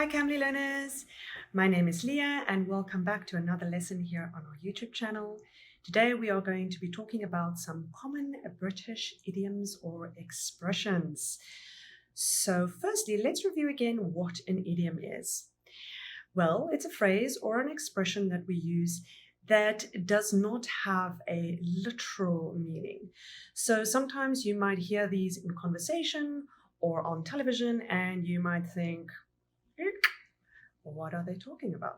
Hi, Cambly learners. My name is Leah, and welcome back to another lesson here on our YouTube channel. Today, we are going to be talking about some common British idioms or expressions. So, firstly, let's review again what an idiom is. Well, it's a phrase or an expression that we use that does not have a literal meaning. So, sometimes you might hear these in conversation or on television, and you might think, what are they talking about?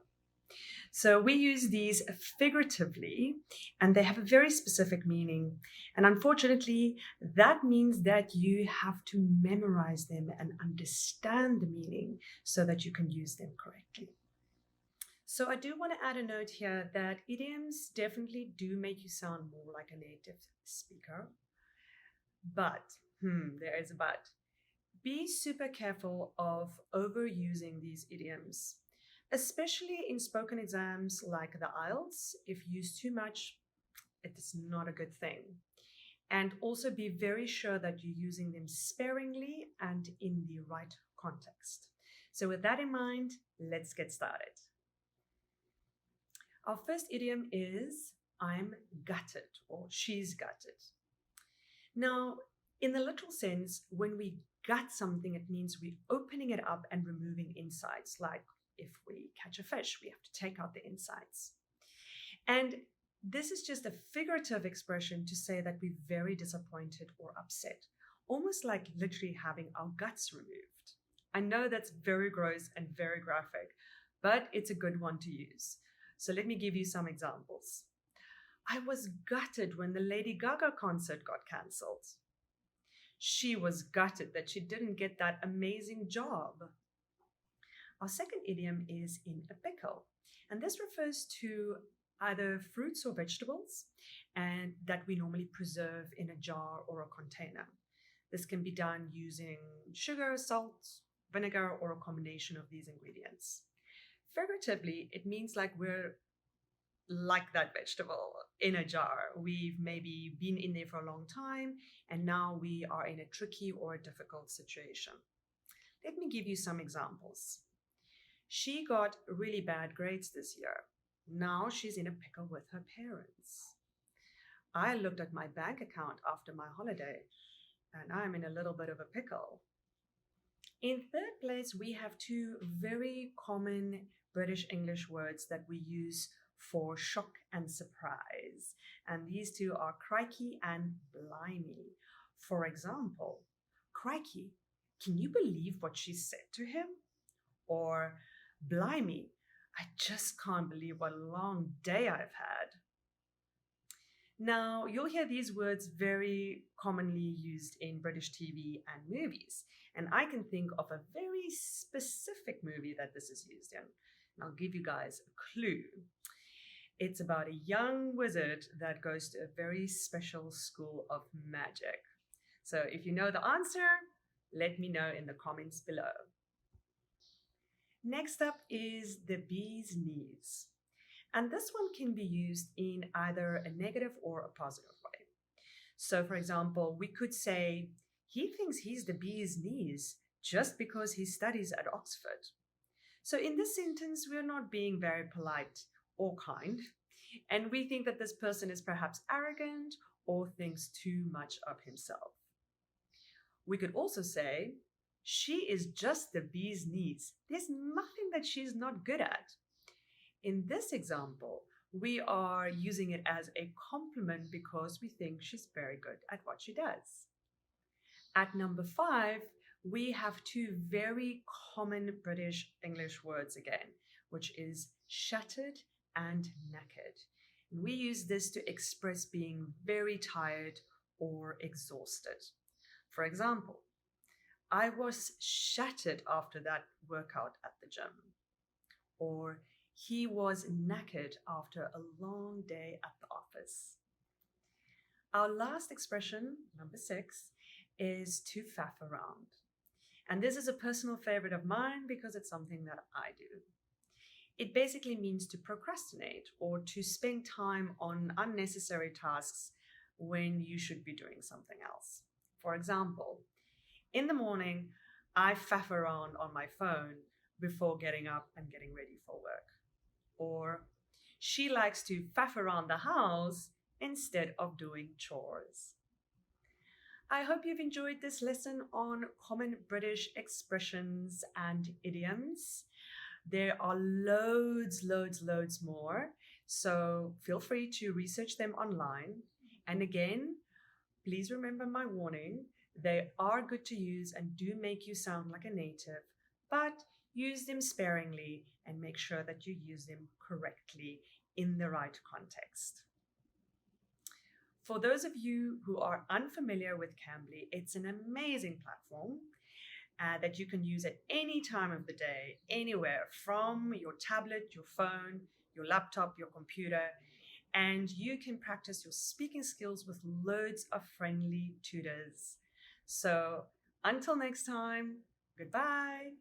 So we use these figuratively, and they have a very specific meaning. And unfortunately, that means that you have to memorize them and understand the meaning so that you can use them correctly. So I do want to add a note here that idioms definitely do make you sound more like a native speaker. But, there is a but. Be super careful of overusing these idioms, especially in spoken exams like the IELTS. If used too much, it is not a good thing. And also be very sure that you're using them sparingly and in the right context. So, with that in mind, let's get started. Our first idiom is I'm gutted or she's gutted. Now, in the literal sense, when we gut something, it means we're opening it up and removing insides. Like if we catch a fish, we have to take out the insides. And this is just a figurative expression to say that we're very disappointed or upset, almost like literally having our guts removed. I know that's very gross and very graphic, but it's a good one to use. So let me give you some examples. I was gutted when the Lady Gaga concert got cancelled. She was gutted that she didn't get that amazing job. Our second idiom is in a pickle, and this refers to either fruits or vegetables and that we normally preserve in a jar or a container. This can be done using sugar, salt, vinegar, or a combination of these ingredients. Figuratively, it means like we're like that vegetable in a jar. We've maybe been in there for a long time and now we are in a tricky or a difficult situation. Let me give you some examples. She got really bad grades this year. Now she's in a pickle with her parents. I looked at my bank account after my holiday and I'm in a little bit of a pickle. In third place, we have two very common British English words that we use for shock and surprise. And these two are crikey and blimey. For example, crikey, can you believe what she said to him? Or blimey, I just can't believe what a long day I've had. Now, you'll hear these words very commonly used in British TV and movies. And I can think of a very specific movie that this is used in. And I'll give you guys a clue. It's about a young wizard that goes to a very special school of magic. So if you know the answer, let me know in the comments below. Next up is the bee's knees. And this one can be used in either a negative or a positive way. So, for example, we could say, he thinks he's the bee's knees just because he studies at Oxford. So, in this sentence, we're not being very polite or kind, and we think that this person is perhaps arrogant or thinks too much of himself. We could also say, she is just the bee's knees. There's nothing that she's not good at. In this example, we are using it as a compliment because we think she's very good at what she does. At number 5, we have two very common British English words again, which is shattered and knackered. And we use this to express being very tired or exhausted. For example, I was shattered after that workout at the gym. Or he was knackered after a long day at the office. Our last expression, number 6, is to faff around. And this is a personal favorite of mine because it's something that I do. It basically means to procrastinate or to spend time on unnecessary tasks when you should be doing something else. For example, in the morning, I faff around on my phone before getting up and getting ready for work. Or she likes to faff around the house instead of doing chores. I hope you've enjoyed this lesson on common British expressions and idioms. There are loads more. So feel free to research them online. And again, please remember my warning. They are good to use and do make you sound like a native, but use them sparingly and make sure that you use them correctly in the right context. For those of you who are unfamiliar with Cambly, it's an amazing platform that you can use at any time of the day, anywhere, from your tablet, your phone, your laptop, your computer, and you can practice your speaking skills with loads of friendly tutors. So until next time, goodbye.